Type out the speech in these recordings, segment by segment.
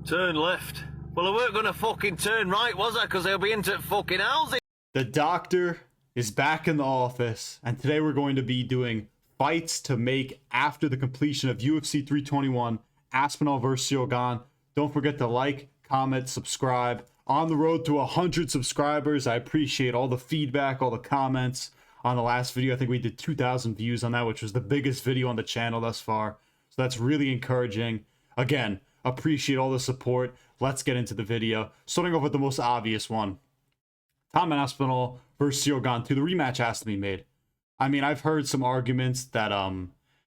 Turn left. Well, I weren't gonna fucking turn right, was I? Because I'll be into fucking housing. The doctor is back in the office, and today we're going to be doing fights to make after the completion of UFC 321, Aspinall versus Gane. Don't forget to like, comment, subscribe. On the road to 100 subscribers. I appreciate all the feedback, all the comments on the last video. I think we did 2,000 views on that, which was the biggest video on the channel thus far. So that's really encouraging. Again, appreciate all the support. Let's get into the video. Starting off with the most obvious one. Tom Aspinall versus Gane II. The rematch has to be made. I mean, I've heard some arguments that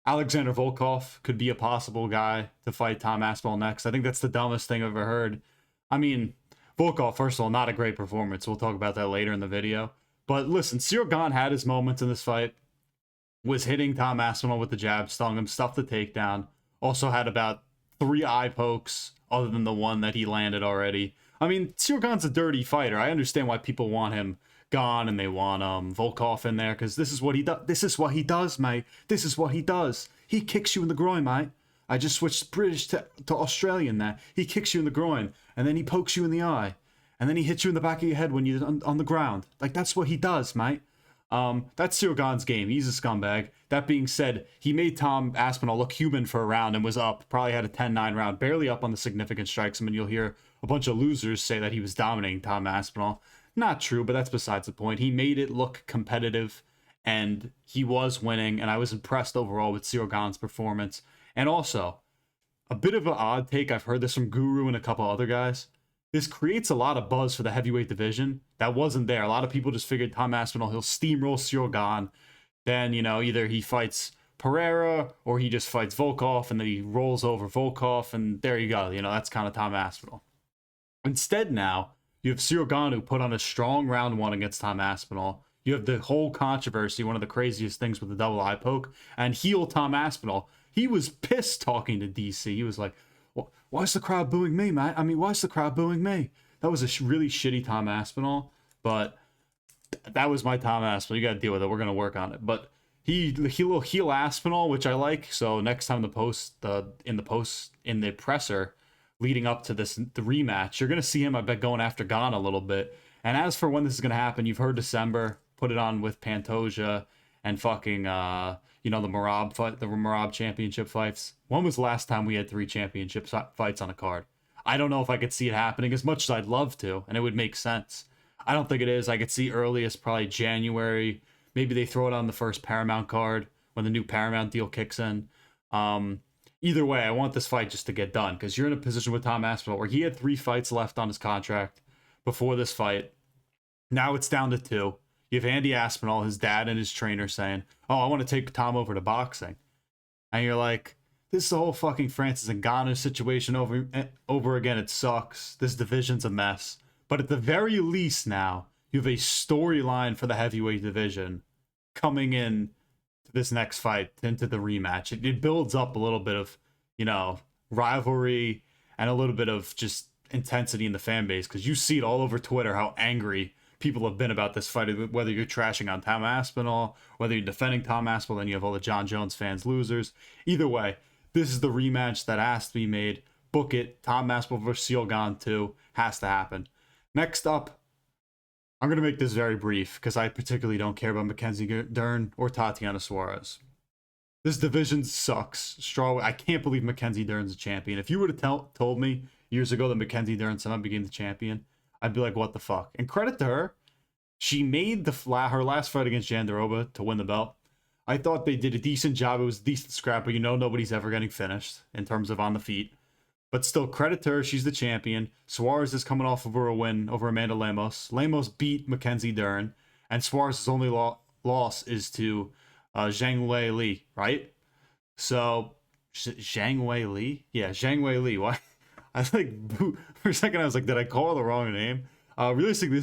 Alexander Volkov could be a possible guy to fight Tom Aspinall next. I think that's the dumbest thing I've ever heard. I mean, Volkov, first of all, not a great performance. We'll talk about that later in the video. But listen, Gane had his moments in this fight. Was hitting Tom Aspinall with the jab, stung him, stuffed the takedown. Also had about 3 eye pokes, other than the one that he landed already. I mean, Gane's a dirty fighter. I understand why people want him gone and they want Volkov in there, because this is what he does. This is what he does, mate. This is what he does. He kicks you in the groin, mate. I just switched British to Australian there. He kicks you in the groin, and then he pokes you in the eye, and then he hits you in the back of your head when you're on the ground. Like, that's what he does, mate. That's Gane's game. He's a scumbag. That being said, he made Tom Aspinall look human for a round and was up. Probably had a 10-9 round, barely up on the significant strikes. I mean, you'll hear a bunch of losers say that he was dominating Tom Aspinall. Not true, but that's besides the point. He made it look competitive, and he was winning, and I was impressed overall with Gane's performance. And also, a bit of an odd take, I've heard this from Guru and a couple other guys. This creates a lot of buzz for the heavyweight division. That wasn't there. A lot of people just figured Tom Aspinall, he'll steamroll Gane. Then, you know, either he fights Pereira or he just fights Volkov and then he rolls over Volkov, and there you go. You know, that's kind of Tom Aspinall. Instead now, you have Gane, who put on a strong round 1 against Tom Aspinall. You have the whole controversy, one of the craziest things with the double eye poke, and heel Tom Aspinall. He was pissed talking to DC. He was like, why is the crowd booing me, man? I mean, why is the crowd booing me? That was a really shitty Tom Aspinall, but that was my Tom Aspinall. You got to deal with it. We're going to work on it. But he'll heel Aspinall, which I like. So next time in the presser leading up to the rematch, you're going to see him, I bet, going after Gane a little bit. And as for when this is going to happen, you've heard December, put it on with Pantoja and fucking, the Merab fight, the Merab championship fights. When was the last time we had 3 championship fights on a card? I don't know if I could see it happening as much as I'd love to, and it would make sense. I don't think it is. I could see earliest probably January. Maybe they throw it on the first Paramount card when the new Paramount deal kicks in. Either way, I want this fight just to get done, because you're in a position with Tom Aspinall where he had 3 fights left on his contract before this fight. Now it's down to 2. You have Andy Aspinall, his dad, and his trainer saying, oh, I want to take Tom over to boxing. And you're like, this is the whole fucking Francis Ngannou situation over again. It sucks. This division's a mess. But at the very least now, you have a storyline for the heavyweight division coming in to this next fight, into the rematch. It builds up a little bit of, rivalry and a little bit of just intensity in the fan base, because you see it all over Twitter how angry people have been about this fight, whether you're trashing on Tom Aspinall, whether you're defending Tom Aspinall, then you have all the John Jones fans losers. Either way, this is the rematch that has to be made. Book it. Tom Aspinall versus Gane II has to happen. Next up, I'm going to make this very brief because I particularly don't care about Mackenzie Dern or Tatiana Suarez. This division sucks. I can't believe Mackenzie Dern's a champion. If you would have told me years ago that Mackenzie Dern somehow became the champion, I'd be like, what the fuck? And credit to her. She made her last fight against Jandiroba to win the belt. I thought they did a decent job. It was a decent scrap, but nobody's ever getting finished in terms of on the feet. But still, credit to her. She's the champion. Suarez is coming off of a win over Amanda Lemos. Lemos beat Mackenzie Dern, and Suarez's only loss is to Zhang Wei Li, right? So, Zhang Wei Li? Yeah, Zhang Wei Li. Why? For a second I was like, did I call the wrong name? Realistically,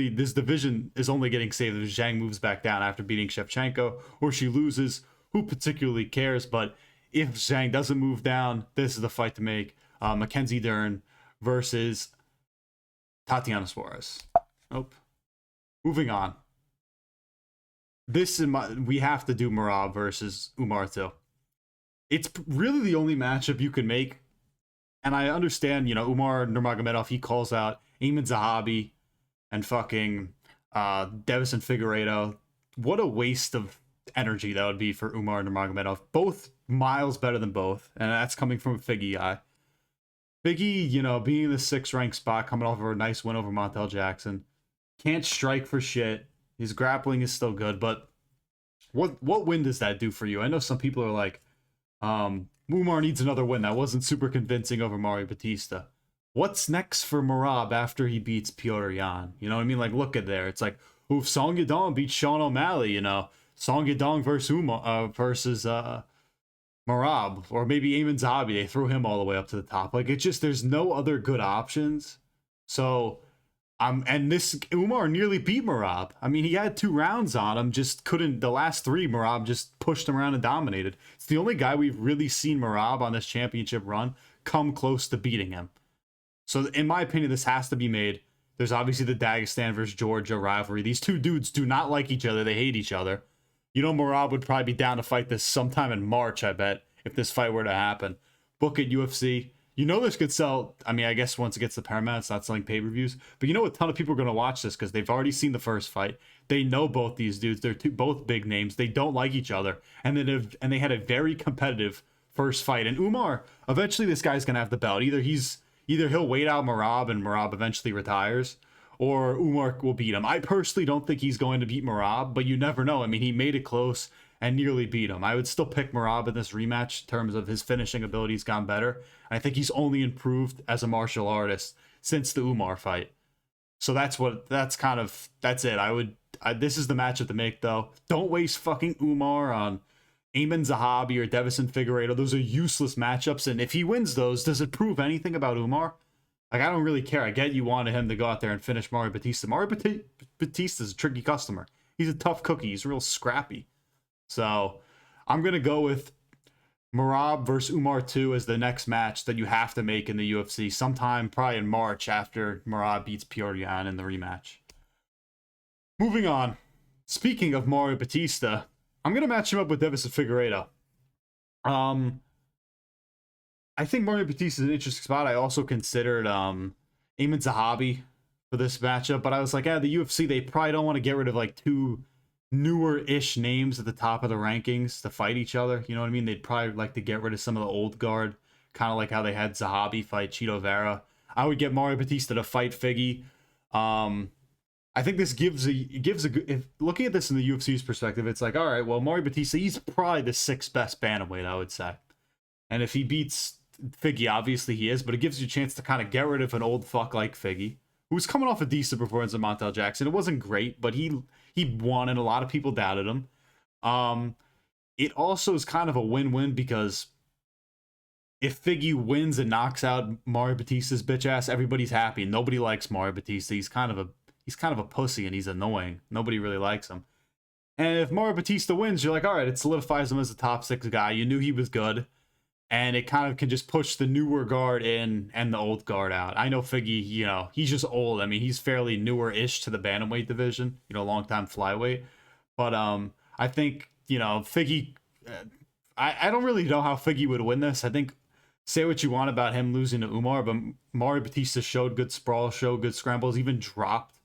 this division is only getting saved if Zhang moves back down after beating Shevchenko, or she loses. Who particularly cares? But if Zhang doesn't move down, this is the fight to make. Mackenzie Dern versus Tatiana Suarez. Nope. Moving on. We have to do Merab versus Umar too. It's really the only matchup you can make And I understand, Umar Nurmagomedov, he calls out Ayman Zahabi and fucking Davison Figueiredo. What a waste of energy that would be for Umar Nurmagomedov. Both miles better than both, and that's coming from a Figgy guy. Figgy, being in the 6th ranked spot, coming off of a nice win over Montel Jackson, can't strike for shit. His grappling is still good, but what win does that do for you? I know some people are like, Umar needs another win. That wasn't super convincing over Mario Bautista. What's next for Merab after he beats Petr Yan? You know what I mean? Like, look at there. It's like, if Song Yadong beats Sean O'Malley, Song Yadong versus Merab, or maybe Ayman Zahabi, they throw him all the way up to the top. Like, it's just, there's no other good options. So, and this Umar nearly beat Merab. I mean, he had 2 rounds on him, just couldn't. The last 3, Merab just pushed him around and dominated. It's the only guy we've really seen Merab on this championship run come close to beating him. So, in my opinion, this has to be made. There's obviously the Dagestan versus Georgia rivalry. These 2 dudes do not like each other. They hate each other. Merab would probably be down to fight this sometime in March, I bet, if this fight were to happen. Book it, UFC. This could sell. I mean, I guess once it gets to Paramount, it's not selling pay-per-views. But a ton of people are going to watch this because they've already seen the first fight. They know both these dudes. They're both big names. They don't like each other. And they had a very competitive first fight. And Umar, eventually this guy's going to have the belt. Either he'll wait out Merab and Merab eventually retires, or Umar will beat him. I personally don't think he's going to beat Merab, but you never know. I mean, he made it close and nearly beat him. I would still pick Merab in this rematch in terms of his finishing ability's gone better. I think he's only improved as a martial artist since the Umar fight. So that's it. This is the matchup to make, though. Don't waste fucking Umar on Ayman Zahabi or Davison Figueiredo. Those are useless matchups, and if he wins those, does it prove anything about Umar? Like, I don't really care. I get you wanted him to go out there and finish Mario Bautista. Bautista's a tricky customer. He's a tough cookie. He's real scrappy. So I'm going to go with Merab versus Umar 2 as the next match that you have to make in the UFC sometime probably in March after Merab beats Petr Yan in the rematch. Moving on. Speaking of Mario Bautista, I'm going to match him up with Davison Figueiredo. I think Mario Bautista is an interesting spot. I also considered Ayman Zahabi for this matchup, but I was like, the UFC, they probably don't want to get rid of like 2 newer-ish names at the top of the rankings to fight each other. You know what I mean? They'd probably like to get rid of some of the old guard, kind of like how they had Zahabi fight Chito Vera. I would get Mario Bautista to fight Figgy. I think this gives a good. If looking at this in the UFC's perspective, it's like, all right, well, Mario Bautista, he's probably the 6th best bantamweight, I would say. And if he beats Figgy, obviously he is, but it gives you a chance to kind of get rid of an old fuck like Figgy, who was coming off a decent performance at Montel Jackson. It wasn't great, but he won, and a lot of people doubted him. It also is kind of a win-win because if Figgy wins and knocks out Mario Bautista's bitch ass, everybody's happy. Nobody likes Mario Bautista. He's kind of a pussy, and he's annoying. Nobody really likes him. And if Mario Bautista wins, you're like, all right, it solidifies him as a top 6 guy. You knew he was good. And it kind of can just push the newer guard in and the old guard out. I know Figgy, he's just old. I mean, he's fairly newer-ish to the bantamweight division, long-time flyweight. But I think, Figgy, I don't really know how Figgy would win this. I think, say what you want about him losing to Umar, but Mario Bautista showed good sprawl, showed good scrambles, even dropped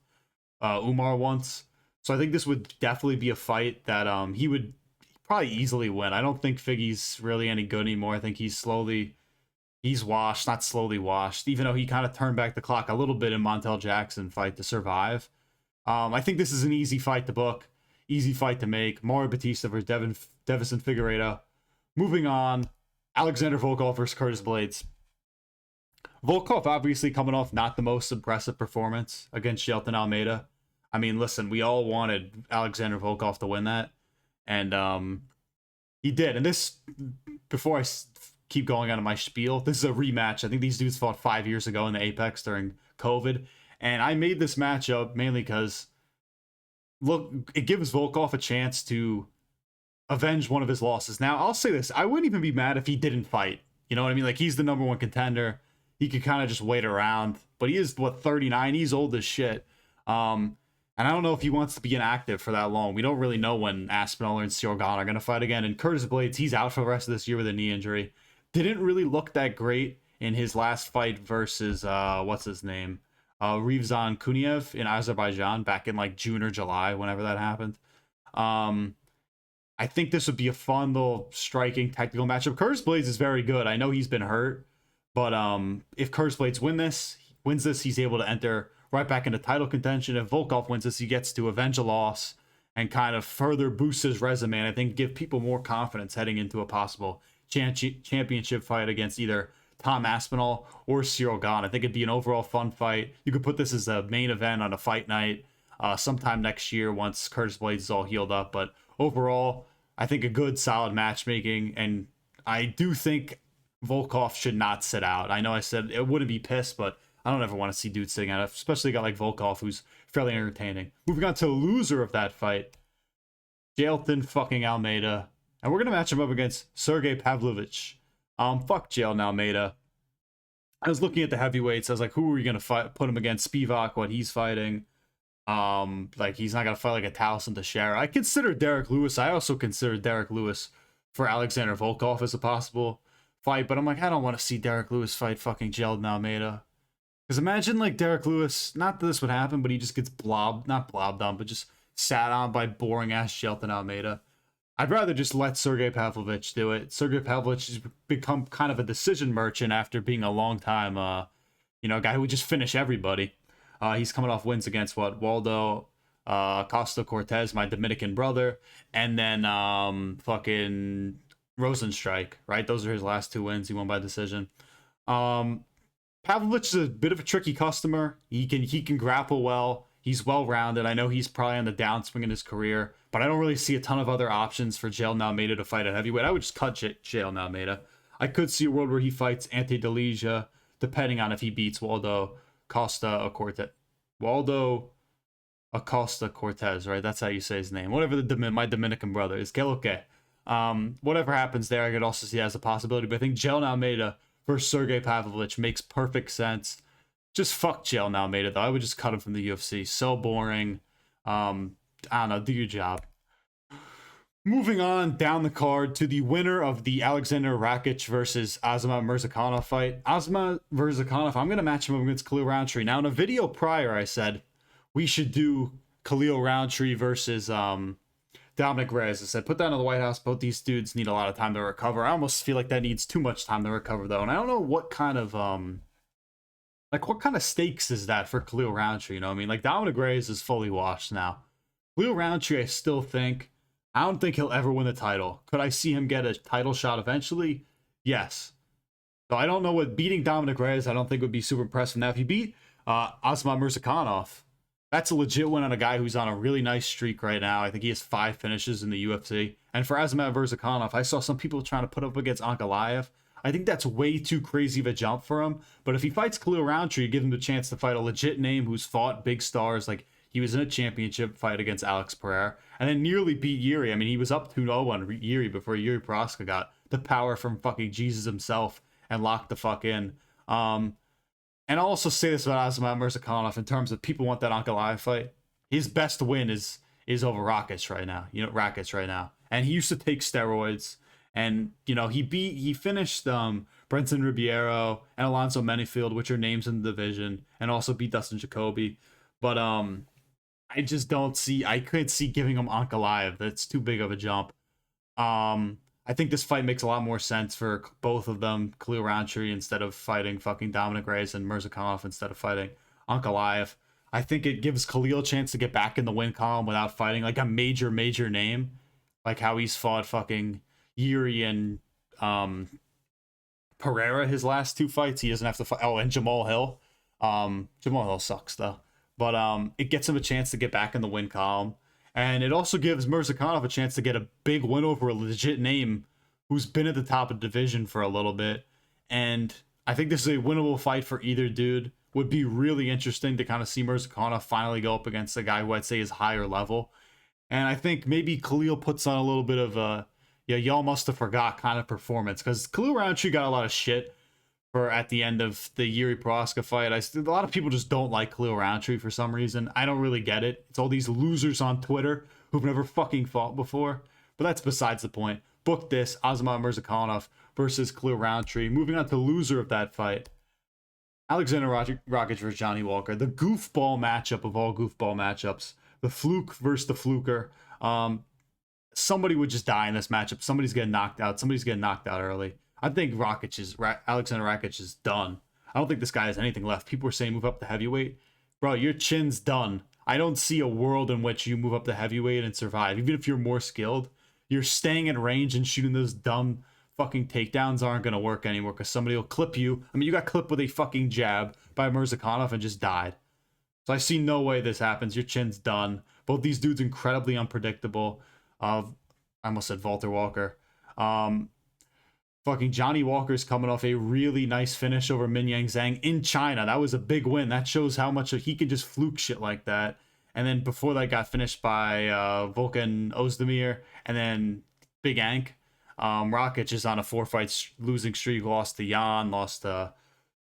Umar once. So I think this would definitely be a fight that he would probably easily win. I don't think Figgy's really any good anymore. I think he's washed, not slowly washed, even though he kind of turned back the clock a little bit in Montel Jackson fight to survive. I think this is an easy fight to book, easy fight to make. Mario Bautista versus Davison Figueiredo. Moving on, Alexander Volkov versus Curtis Blades. Volkov obviously coming off not the most impressive performance against Jailton Almeida. I mean, listen, we all wanted Alexander Volkov to win that. And he did. And this, before I keep going on to my spiel, this is a rematch. I think these dudes fought 5 years ago in the Apex during COVID. And I made this matchup mainly because, look, it gives Volkov a chance to avenge one of his losses. Now, I'll say this. I wouldn't even be mad if he didn't fight. You know what I mean? Like, he's the number 1 contender. He could kind of just wait around. But he is, 39? He's old as shit. And I don't know if he wants to be inactive for that long. We don't really know when Aspinall and Gane are going to fight again. And Curtis Blades, he's out for the rest of this year with a knee injury. Didn't really look that great in his last fight versus what's his name, Rivzan Kuniev in Azerbaijan back in like June or July, whenever that happened. I think this would be a fun little striking technical matchup. Curtis Blades is very good. I know he's been hurt, but if Curtis Blades wins this, he's able to enter right back into title contention. If Volkov wins this, he gets to avenge a loss and kind of further boost his resume, and I think give people more confidence heading into a possible championship fight against either Tom Aspinall or Cyril Gane. I think it'd be an overall fun fight. You could put this as a main event on a fight night sometime next year once Curtis Blades is all healed up. But overall, I think a good, solid matchmaking, and I do think Volkov should not sit out. I know I said it wouldn't be pissed, but I don't ever want to see dudes sitting out, especially a guy like Volkov, who's fairly entertaining. Moving on to the loser of that fight, Jailton fucking Almeida. And we're going to match him up against Sergey Pavlovich. Fuck Jailton Almeida. I was looking at the heavyweights. I was like, who are you going to fight? Put him against Spivak, what he's fighting. Like, he's not going to fight like a Taliesin Teixeira. I consider Derek Lewis. I also consider Derek Lewis for Alexander Volkov as a possible fight. But I'm like, I don't want to see Derek Lewis fight fucking Jailton Almeida. Because imagine, like, Derek Lewis, not that this would happen, but he just gets not blobbed on, but just sat on by boring-ass Jailton Almeida. I'd rather just let Sergey Pavlovich do it. Sergey Pavlovich has become kind of a decision merchant after being a long time, a guy who would just finish everybody. He's coming off wins against, Waldo Costa Cortez, my Dominican brother, and then fucking Rosenstrike, right? Those are his last two wins. He won by decision. Pavlovich is a bit of a tricky customer. He can grapple well. He's well-rounded. I know he's probably on the downswing in his career, but I don't really see a ton of other options for Jailton Almeida to fight at heavyweight. I would just cut Jailton Almeida. I could see a world where he fights Ante Delija, depending on if he beats Waldo Acosta Cortez, right? That's how you say his name. Whatever my Dominican brother is. Que whatever happens there, I could also see that as a possibility. But I think Jailton Almeida versus Sergey Pavlovich makes perfect sense. Just fuck Jailton Almeida, though. I would just cut him from the UFC. So boring. I don't know. Do your job. Moving on down the card to the winner of the Alexander Rakic versus Azamat Murzakanov fight. Azamat Murzakanov, I'm going to match him up against Khalil Roundtree. Now, in a video prior, I said we should do Khalil Roundtree versus Dominic Reyes. I said, put that in the White House. Both these dudes need a lot of time to recover. I almost feel like that needs too much time to recover, though. And I don't know what kind of what kind of stakes is that for Khalil Roundtree? You know what I mean? Like, Dominic Reyes is fully washed now. Khalil Roundtree, I don't think he'll ever win the title. Could I see him get a title shot eventually? Yes. So I don't know what beating Dominic Reyes, I don't think would be super impressive. Now, if he beat Azamat Murzakanov, that's a legit win on a guy who's on a really nice streak right now. I think he has 5 finishes in the UFC. And for Azamat Murzakanov, I saw some people trying to put up against Ankalaev. I think that's way too crazy of a jump for him. But if he fights Khalil Roundtree, give him the chance to fight a legit name who's fought big stars. Like, he was in a championship fight against Alex Pereira and then nearly beat Yuri. I mean, he was up 2-0 on Yuri before Yuri Prochazka got the power from fucking Jesus himself and locked the fuck in. And I'll also say this about Azamat Murzakanov in terms of people want that Ankalaev fight. His best win is over Rakic right now. And he used to take steroids. And, he finished Brenton Ribeiro and Alonzo Menifield, which are names in the division, and also beat Dustin Jacoby. But I just I couldn't see giving him Ankalaev. That's too big of a jump. I think this fight makes a lot more sense for both of them. Khalil Roundtree instead of fighting fucking Dominic Reyes, and Murzakanov instead of fighting Ankalaev. I think it gives Khalil a chance to get back in the win column without fighting like a major name, like how he's fought fucking Yuri and Pereira his last 2 fights. He doesn't have to fight. Oh, and Jamal Hill. Jamal Hill sucks though. But it gets him a chance to get back in the win column. And it also gives Murzakanov a chance to get a big win over a legit name who's been at the top of the division for a little bit. And I think this is a winnable fight for either dude. Would be really interesting to kind of see Murzakanov finally go up against a guy who I'd say is higher level. And I think maybe Khalil puts on a little bit of a, y'all must have forgot kind of performance. Because Khalil Roundtree got a lot of shit for at the end of the Yuri Prochazka fight. A lot of people just don't like Khalil Roundtree for some reason. I don't really get it. It's all these losers on Twitter who've never fucking fought before. But that's besides the point. Book this, Azamat Murzakanov versus Khalil Roundtree. Moving on to loser of that fight, Alexander Rakic versus Johnny Walker. The goofball matchup of all goofball matchups. The fluke versus the fluker. Somebody would just die in this matchup. Somebody's getting knocked out. Somebody's getting knocked out early. I think Alexander Rakic is done. I don't think this guy has anything left. People are saying move up to heavyweight. Bro, your chin's done. I don't see a world in which you move up to heavyweight and survive. Even if you're more skilled, you're staying in range and shooting those dumb fucking takedowns aren't going to work anymore because somebody will clip you. I mean, you got clipped with a fucking jab by Murzakanov and just died. So I see no way this happens. Your chin's done. Both these dudes incredibly unpredictable. I almost said Valter Walker. Fucking Johnny Walker's coming off a really nice finish over Minyang Zhang in China. That was a big win. That shows how much he can just fluke shit like that. And then before that got finished by Volkan Ozdemir and then Big Ank. Rakic is on a 4-fight losing streak. Lost to Jan, lost to,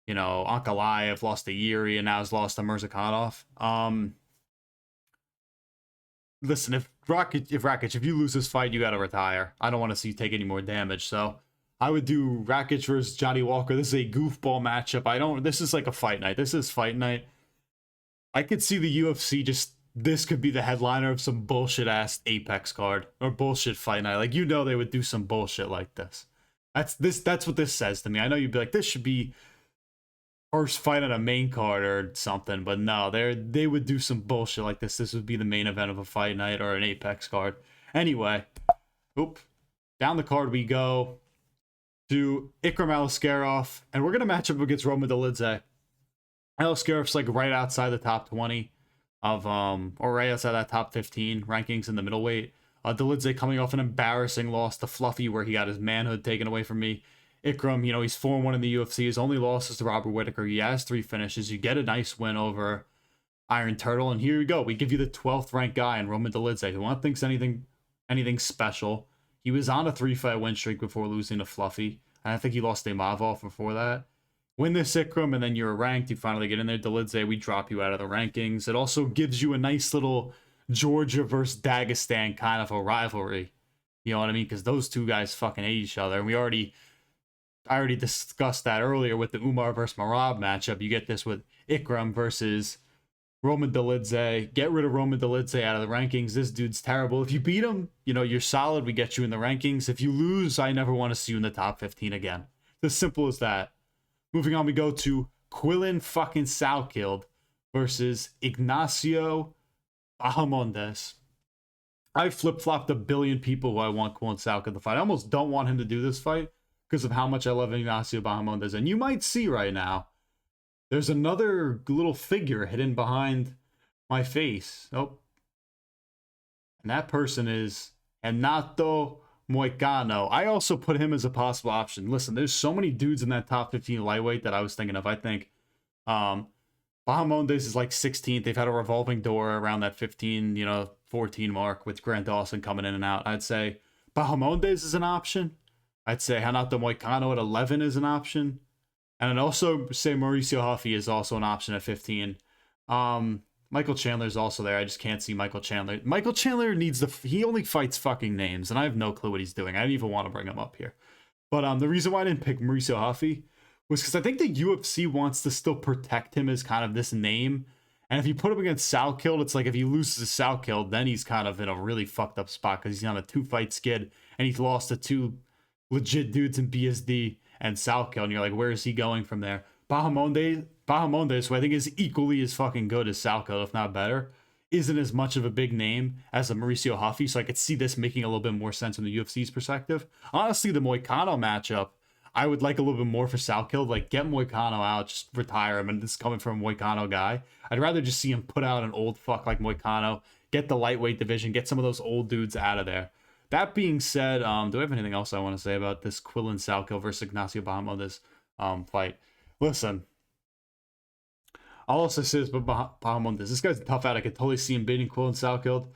Ankalaev, lost to Yuri, and now has lost to Murzakanov. Listen, if you lose this fight, you got to retire. I don't want to see you take any more damage. So I would do Rakic versus Johnny Walker. This is a goofball matchup. This is like a fight night. This is fight night. I could see the UFC this could be the headliner of some bullshit ass Apex card or bullshit fight night. Like, they would do some bullshit like this. That's what this says to me. I know you'd be like, this should be first fight on a main card or something, but no, they would do some bullshit like this. This would be the main event of a fight night or an Apex card. Anyway, down the card we go to Ikram Aliskerov, and we're gonna match up against Roman Dolidze. Aliskerov's like right outside the top 20 of or right outside that top 15 rankings in the middleweight. Dolidze coming off an embarrassing loss to Fluffy where he got his manhood taken away from me. Ikram, he's 4-1 in the UFC. His only loss is to Robert Whittaker. He has 3 finishes. You get a nice win over Iron Turtle, and here we go. We give you the 12th ranked guy in Roman Dolidze, who one thinks anything special. He was on a 3-fight win streak before losing to Fluffy, and I think he lost to Mavov before that. Win this Ikram, and then you're ranked. You finally get in there. Dolidze, we drop you out of the rankings. It also gives you a nice little Georgia versus Dagestan kind of a rivalry. You know what I mean? Because those two guys fucking hate each other. And I already discussed that earlier with the Umar versus Marab matchup. You get this with Ikram versus Roman Dolidze. Get rid of Roman Dolidze out of the rankings. This dude's terrible. If you beat him, you're solid. We get you in the rankings. If you lose, I never want to see you in the top 15 again. It's as simple as that. Moving on, we go to Quillan fucking Salkilld versus Ignacio Bahamondes. I flip-flopped a billion people who I want Quillan Salkilld to fight. I almost don't want him to do this fight because of how much I love Ignacio Bahamondes. And you might see right now, there's another little figure hidden behind my face. Oh. And that person is Renato Moicano. I also put him as a possible option. Listen, there's so many dudes in that top 15 lightweight that I was thinking of. I think Bahamondes is like 16th. They've had a revolving door around that 15, 14 mark with Grant Dawson coming in and out. I'd say Bahamondes is an option. I'd say Renato Moicano at 11 is an option. And I'd also say Mauricio Huffy is also an option at 15. Michael Chandler's also there. I just can't see Michael Chandler. Michael Chandler he only fights fucking names, and I have no clue what he's doing. I didn't even want to bring him up here. But the reason why I didn't pick Mauricio Huffy was because I think the UFC wants to still protect him as kind of this name. And if you put him against Salkilld, it's like if he loses to Salkilld, then he's kind of in a really fucked up spot because he's on a 2-fight skid, and he's lost to 2 legit dudes in BSD and Salkilld, and you're like, where is he going from there? Bahamondes, who I think is equally as fucking good as Salkilld, if not better, isn't as much of a big name as a Mauricio Huffy, so I could see this making a little bit more sense from the UFC's perspective. Honestly, the Moicano matchup, I would like a little bit more for Salkilld. Like, get Moicano out, just retire him, and this is coming from a Moicano guy. I'd rather just see him put out an old fuck like Moicano, get the lightweight division, get some of those old dudes out of there. That being said, do I have anything else I want to say about this Quillan Salkilld versus Ignacio Bahamondes fight? Listen, I'll also say this about Bahamondes. This guy's a tough out. I could totally see him beating Quillan Salkilld.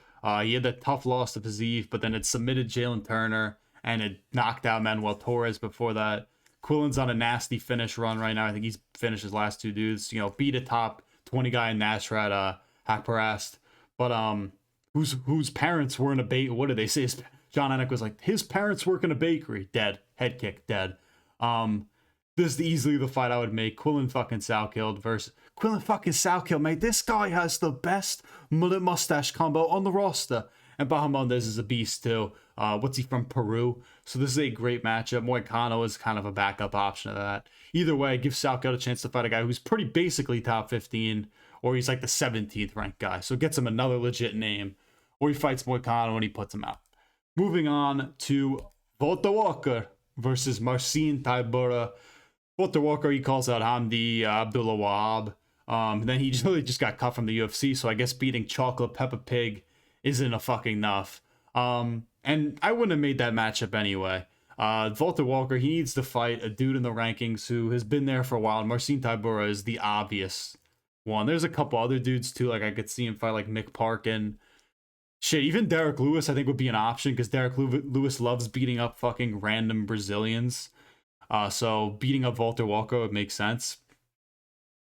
He had that tough loss to Fiziev, but then it submitted Jalen Turner, and it knocked out Manuel Torres before that. Quillan's on a nasty finish run right now. I think he's finished his last 2 dudes. Beat a top 20 guy in Nasrat Hakparast. But whose parents were in a what did they say? John Anik was like, his parents work in a bakery. Dead. Head kick. Dead. This is easily the fight I would make. Quillan fucking Salkilld versus Quillan fucking Salkilld, mate. This guy has the best mullet mustache combo on the roster. And Bahamondes is a beast too. What's he from? Peru. So this is a great matchup. Moicano is kind of a backup option of that. Either way, give Salkilld a chance to fight a guy who's pretty basically top 15, or he's like the 17th ranked guy. So it gets him another legit name. Or he fights Moicano and he puts him out. Moving on to Valter Walker versus Marcin Tybura. Valter Walker, he calls out Hamdi Abdullah Wahab. Then he really just got cut from the UFC, so I guess beating Chocolate Peppa Pig isn't a fucking enough. And I wouldn't have made that matchup anyway. Valter Walker, he needs to fight a dude in the rankings who has been there for a while. And Marcin Tybura is the obvious one. There's a couple other dudes too, like I could see him fight like Mick Parkin. Shit, even Derek Lewis I think would be an option, because Derek Lewis loves beating up fucking random Brazilians. So beating up Valter Walker would make sense.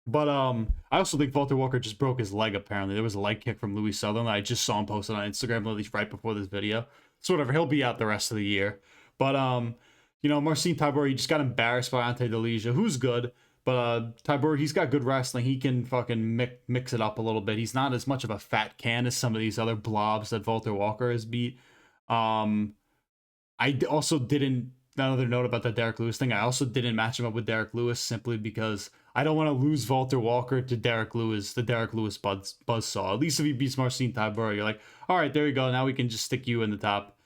But I also think Valter Walker just broke his leg, apparently. There was a leg kick from Louis Sutherland. I just saw him posted on Instagram at least right before this video. So whatever, he'll be out the rest of the year. But, you know, Marcin Tybura, he just got embarrassed by Ante Delija, who's good. But Tybura, he's got good wrestling. He can fucking mix it up a little bit. He's not as much of a fat can as some of these other blobs that Valter Walker has beat. I also didn't, another note about the Derek Lewis thing, I also didn't match him up with Derek Lewis simply because I don't want to lose Valter Walker to Derek Lewis, the Derek Lewis buzzsaw. At least if he beats Marcin Tybura, you're like, all right, there you go. Now we can just stick you in the top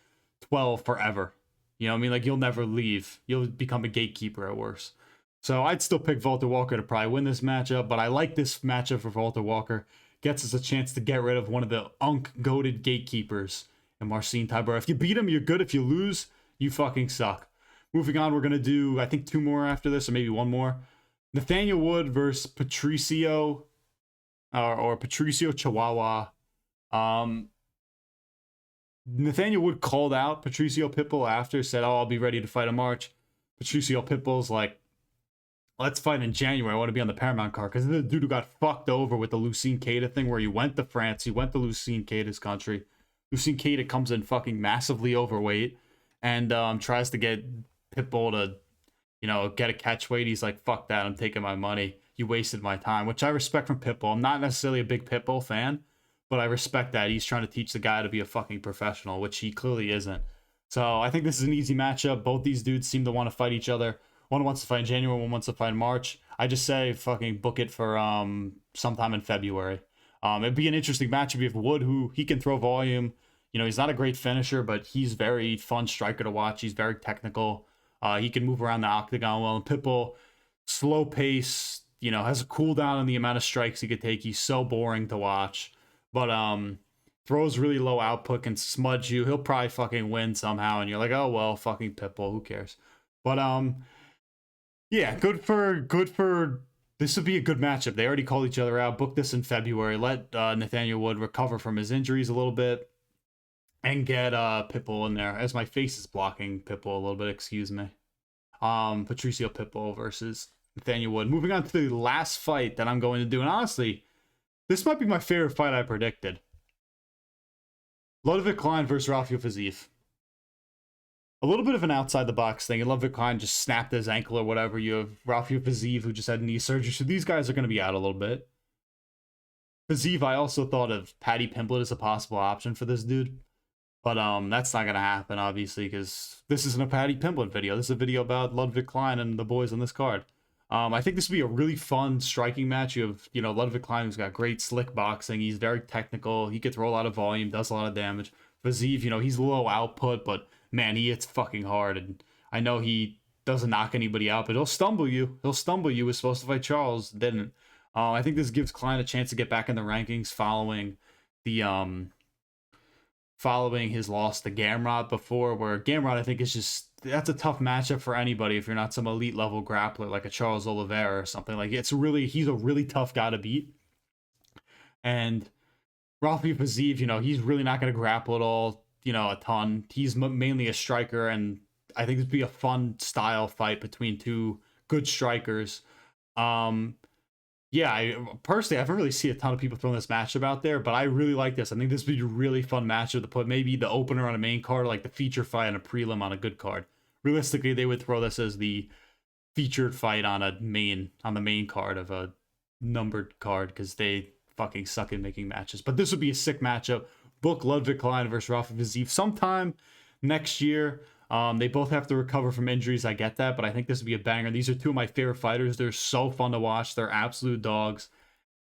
12 forever. You know what I mean? Like, you'll never leave. You'll become a gatekeeper at worst. So I'd still pick Valter Walker to probably win this matchup, but I like this matchup for Valter Walker. Gets us a chance to get rid of one of the goated gatekeepers in Marcin Tybura. If you beat him, you're good. If you lose, you fucking suck. Moving on, we're going to do, I think, 2 more after this, or maybe 1 more. Nathaniel Wood versus Patricio, or Patricio Chihuahua. Nathaniel Wood called out Patricio Pitbull after, said, oh, I'll be ready to fight in March. Patricio Pitbull's like, let's fight in January. I want to be on the Paramount card, because the dude who got fucked over with the Lucien Keita thing, where he went to France, he went to Lucien Keita's country. Lucien Keita comes in fucking massively overweight and tries to get Pitbull to, you know, get a catch weight. He's like, fuck that, I'm taking my money. You wasted my time, which I respect from Pitbull. I'm not necessarily a big Pitbull fan, but I respect that. He's trying to teach the guy to be a fucking professional, which he clearly isn't. So I think this is an easy matchup. Both these dudes seem to want to fight each other. One wants to fight in January, one wants to fight in March. I just say fucking book it for sometime in February. It'd be an interesting matchup. You have Wood, who he can throw volume. You know, he's not a great finisher, but he's very fun striker to watch. He's very technical. He can move around the octagon well. And Pitbull, slow pace, you know, has a cooldown on the amount of strikes he could take. He's so boring to watch. But throws really low output, can smudge you. He'll probably fucking win somehow. And you're like, oh, well, fucking Pitbull, who cares? But yeah, good for this would be a good matchup. They already called each other out. Book this in February. Let Nathaniel Wood recover from his injuries a little bit and get Pitbull in there. As my face is blocking Pitbull a little bit, excuse me. Patricio Pitbull versus Nathaniel Wood. Moving on to the last fight that I'm going to do. And honestly, this might be my favorite fight I predicted. Ludovit Klein versus Rafael Fiziev. A little bit of an outside-the-box thing. Ludovit Klein just snapped his ankle or whatever. You have Rafael Fiziev, who just had knee surgery. So these guys are going to be out a little bit. Fiziev, I also thought of Paddy Pimblett as a possible option for this dude. But that's not going to happen, obviously, because this isn't a Paddy Pimblett video. This is a video about Ludovit Klein and the boys on this card. I think this would be a really fun striking match. You have, you know, Ludovit Klein, who's got great slick boxing. He's very technical. He can throw a lot of volume, does a lot of damage. Fiziev, you know, he's low output, but man, he hits fucking hard. And I know he doesn't knock anybody out, but he'll stumble you. He'll stumble you. Was supposed to fight Charles, didn't. I think this gives Klein a chance to get back in the rankings following the following his loss to Gamrot before, where Gamrot, I think, is just, that's a tough matchup for anybody if you're not some elite level grappler like a Charles Oliveira or something. Like, it's really, he's a really tough guy to beat. And Rafael Fiziev, you know, he's really not going to grapple at all, you know, a ton. He's mainly a striker, and I think it'd be a fun style fight between two good strikers. Yeah, I haven't really seen a ton of people throwing this matchup out there, but I really like this. I think this would be a really fun matchup to put maybe the opener on a main card, like the feature fight on a prelim on a good card. Realistically, they would throw this as the featured fight on the main card of a numbered card because they fucking suck at making matches. But this would be a sick matchup. Book Ludovit Klein versus Rafa Viziev sometime next year. They both have to recover from injuries. I get that, but I think this would be a banger. These are two of my favorite fighters. They're so fun to watch. They're absolute dogs.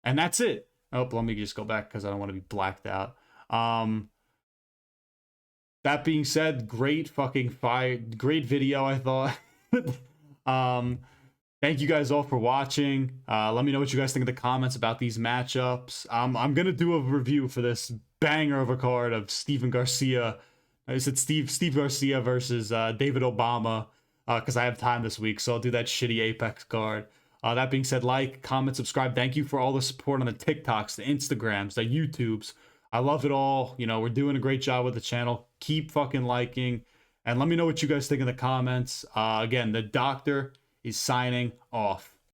And that's it. Oh, let me just go back because I don't want to be blacked out. That being said, great fucking fight. Great video, I thought. Thank you guys all for watching. Let me know what you guys think in the comments about these matchups. I'm going to do a review for this banger of a card of Steven Garcia. I said Steve Garcia versus David Obama because I have time this week, so I'll do that shitty Apex card. That being said, like, comment, subscribe. Thank you for all the support on the TikToks, the Instagrams, the YouTubes. I love it all. You know, we're doing a great job with the channel. Keep fucking liking. And let me know what you guys think in the comments. Again, the doctor is signing off.